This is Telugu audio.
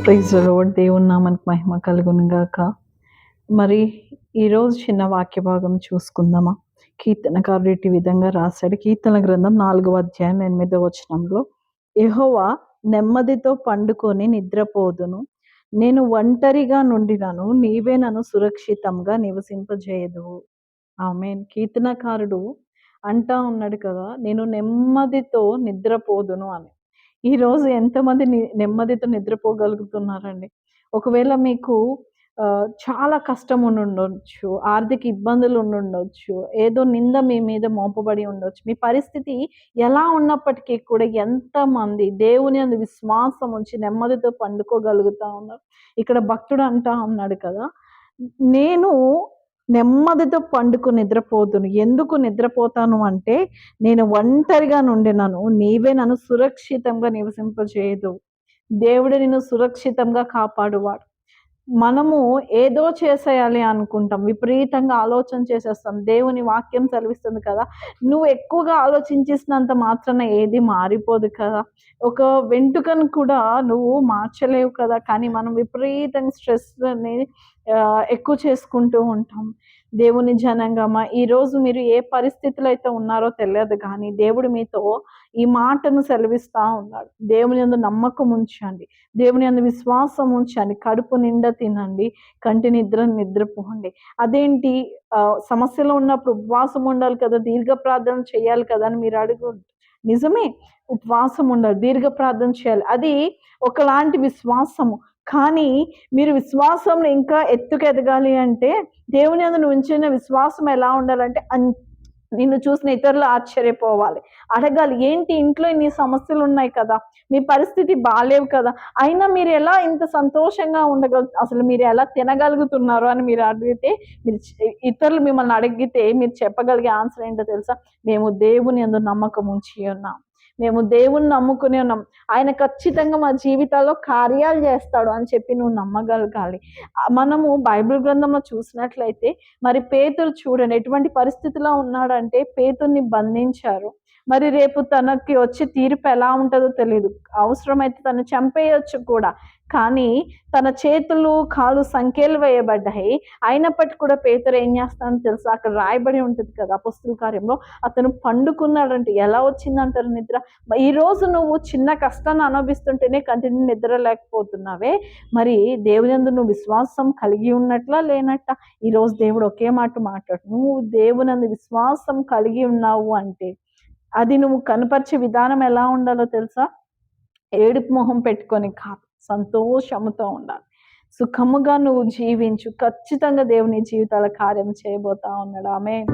Praise the lord. దేవుని నామానికి మహిమ కలుగును గాక. మరి ఈరోజు చిన్న వాక్య భాగం చూసుకుందామా? కీర్తనకారుడు ఇటు విధంగా రాశాడు. కీర్తన గ్రంథం 4వ అధ్యాయం 8వ వచనంలో, యెహోవా నెమ్మదితో పండుకొని నిద్రపోదును, నేను ఒంటరిగా నుండినను, నీవే నన్ను సురక్షితంగా నివసింపజేయుదువు. ఆమేన్. కీర్తనకారుడు అంటా ఉన్నాడు కదా, నేను నెమ్మదితో నిద్రపోదును అని. ఈరోజు ఎంతమంది నెమ్మదితో నిద్రపోగలుగుతున్నారండి? ఒకవేళ మీకు చాలా కష్టం ఉండుండొచ్చు, ఆర్థిక ఇబ్బందులు ఉండుండొచ్చు, ఏదో నింద మీ మీద మోపబడి ఉండొచ్చు. మీ పరిస్థితి ఎలా ఉన్నప్పటికీ కూడా ఎంతమంది దేవుని యందు విశ్వాసం ఉంచి నెమ్మదితో పండుకోగలుగుతా ఉన్నారు? ఇక్కడ భక్తుడు అంటా ఉన్నాడు కదా, నేను నెమ్మదితో పండుకొని నిద్రపోదును. ఎందుకు నిద్రపోతాను అంటే, నేను ఒంటరిగా నుండినను, నీవే నన్ను సురక్షితంగా నివసింపజేయుదువు. దేవుడు నిన్ను సురక్షితంగా కాపాడువాడు. మనము ఏదో చేసేయాలి అనుకుంటాం. విపరీతంగా ఆలోచన చేసేస్తాం. దేవుని వాక్యం సెలవిస్తుంది కదా, నువ్వు ఎక్కువగా ఆలోచించేసినంత మాత్రాన ఏది మారిపోదు కదా. ఒక వెంట్రుకను కూడా నువ్వు మార్చలేవు కదా. కానీ మనం విపరీతంగా స్ట్రెస్‌ని ఎక్కువ చేసుకుంటూ ఉంటాం. దేవుని జనాంగమా, ఈరోజు మీరు ఏ పరిస్థితిలో అయితే ఉన్నారో తెలియదు కానీ, దేవుడు మీతో ఈ మాటను సెలవిస్తా ఉన్నాడు. దేవుని యందు నమ్మకం ఉంచండి. దేవుని యందు విశ్వాసం ఉంచండి. కడుపు నిండా తినండి, కంటి నిద్రపోండి. అదేంటి, సమస్యలో ఉన్నప్పుడు ఉపవాసం ఉండాలి కదా, దీర్ఘ ప్రార్థన చేయాలి కదా అని మీరు అడుగు. నిజమే, ఉపవాసం ఉండాలి, దీర్ఘ ప్రార్థన చేయాలి. అది ఒకలాంటి విశ్వాసము. కానీ మీరు విశ్వాసంలో ఇంకా ఎత్తుకెదగాలి అంటే, దేవుని యందు నువ్వు ఉంచిన విశ్వాసం ఎలా ఉండాలంటే, నిన్ను చూసిన ఇతరులు ఆశ్చర్యపోవాలి. అడగాలి, ఏంటి ఇంట్లో ఇన్ని సమస్యలు ఉన్నాయి కదా, మీ పరిస్థితి బాలేవు కదా, అయినా మీరు ఎలా ఇంత సంతోషంగా అసలు మీరు ఎలా తినగలుగుతున్నారు అని మీరు అడిగితే, మీరు ఇతరులు మిమ్మల్ని అడిగితే మీరు చెప్పగలిగే ఆన్సర్ ఏంటో తెలుసా? మేము దేవుని యందు నమ్మకం ఉంచి ఉన్నాం, మేము దేవుణ్ణి నమ్ముకుని ఉన్నాం, ఆయన ఖచ్చితంగా మా జీవితాల్లో కార్యాలు చేస్తాడు అని చెప్పి నువ్వు నమ్మగలగాలి. మనము బైబిల్ గ్రంథంలో చూసినట్లయితే, మరి పేతురు చూడండి ఎటువంటి పరిస్థితిలో ఉన్నాడంటే, పేతుర్ని బంధించారు. మరి రేపు తనకి వచ్చే తీర్పు ఎలా ఉంటుందో తెలియదు. అవసరమైతే తను చంపేయొచ్చు కూడా. కానీ తన చేతులు కాళ్ళు సంఖ్యలు వేయబడ్డాయి. అయినప్పటికీ కూడా పేతురు ఏం చేస్తాడో తెలుసా? అక్కడ రాయబడి ఉంటుంది కదా అపొస్తలుల కార్యంలో, అతను పండుకున్నాడంటే. ఎలా వచ్చిందంటారు నిద్ర? ఈరోజు నువ్వు చిన్న కష్టాన్ని అనుభవిస్తుంటేనే కంటిన్యూ నిద్ర లేకపోతున్నావే, మరి దేవుని యందు నువ్వు విశ్వాసం కలిగి ఉన్నట్లా లేనట్ట? ఈరోజు దేవుడు ఒకే మాట మాట్లాడు, నువ్వు దేవుని యందు విశ్వాసం కలిగి ఉన్నావు అంటే అది నువ్వు కనపరిచే విధానం ఎలా ఉండాలో తెలుసా? ఏడుపు మొహం పెట్టుకొని కాదు, సంతోషముతో ఉండాలి. సుఖముగా నువ్వు జీవించు. ఖచ్చితంగా దేవుని జీవితాల కార్యం చేయబోతా ఉన్నాడు. ఆమేన్.